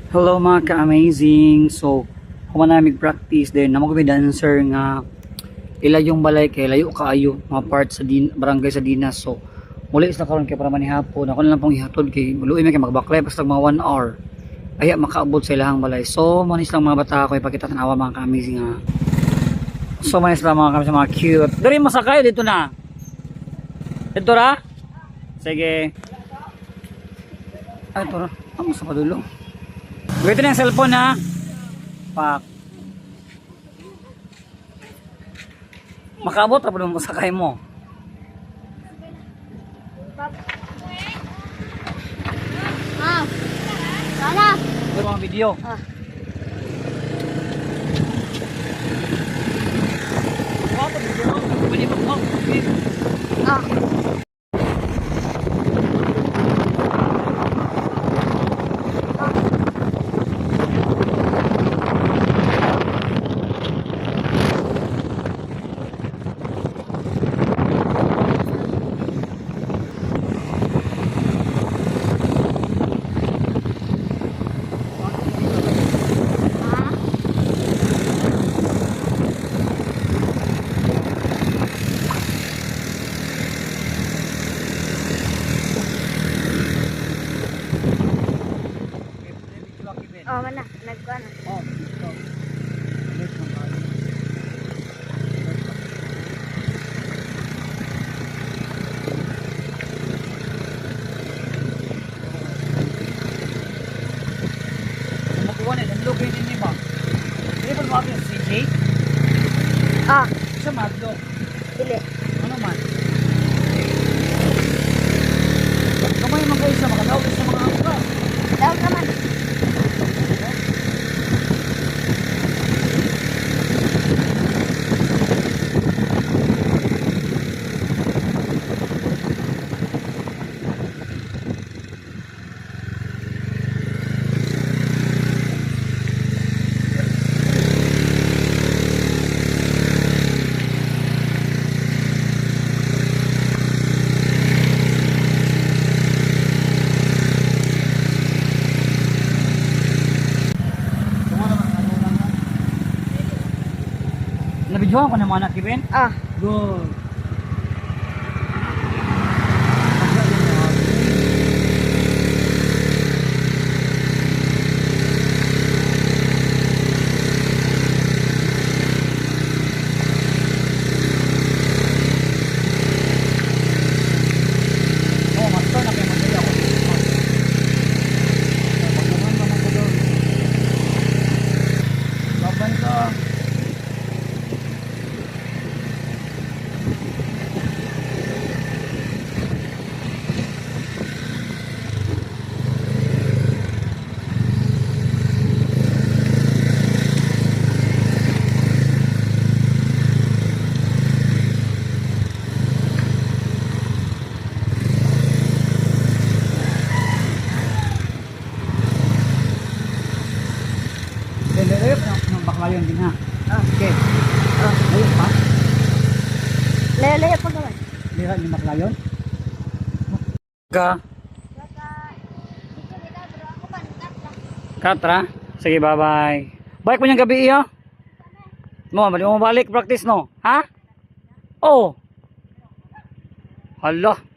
Hello mga ka-amazing. So, humana practice din. Namo kami dancer nga ilayong balay kay layo kaayo mga part sa barangay sa Dinas. So, muli sa karon kay para manihapon. Ako na lang pong ihatod kay luoy may kay magbaklay basta mga 1 hour. Aya makaabot sa ilahang balay. So, manis lang mga bata ko ipakita tanawa mga ka-amazing nga. So, manis lang mga kami sa mga cute. Dari masakay dito na. Dito ra? Sige. Ay, ito ra. Amo sa padulo. Gawin na yung cellphone ha. Pak. Makaabot pa mo sakay mo. Ah. Sana. Ito mga video. Ah. Wow, video. Pwede mo. Ah. Oh, mana? Nagkuhan. Oh, ito. Let's go. Makuha na, nanlugay din ba? Hindi ba lumaki yung CJ? Ah, Sa madlo. dili. Ano man? Kamay mga kayo sa makalawag sa mga angka. Daw naman. Nabidyohan ko ng mga anak, Kevin. Ah. Good. Oh, master na kayo mag-uwi ako. Pagkaman naman ko doon. Laban ka. Lelep ng baklayan din ha. Okay. Ayun pa. Lele pa naman. Lira ni baklayan. Ka. Katra. Sige, bye-bye. Balik mo niyang gabi iyo. Mo balik practice no. Ha? Oh. Hala.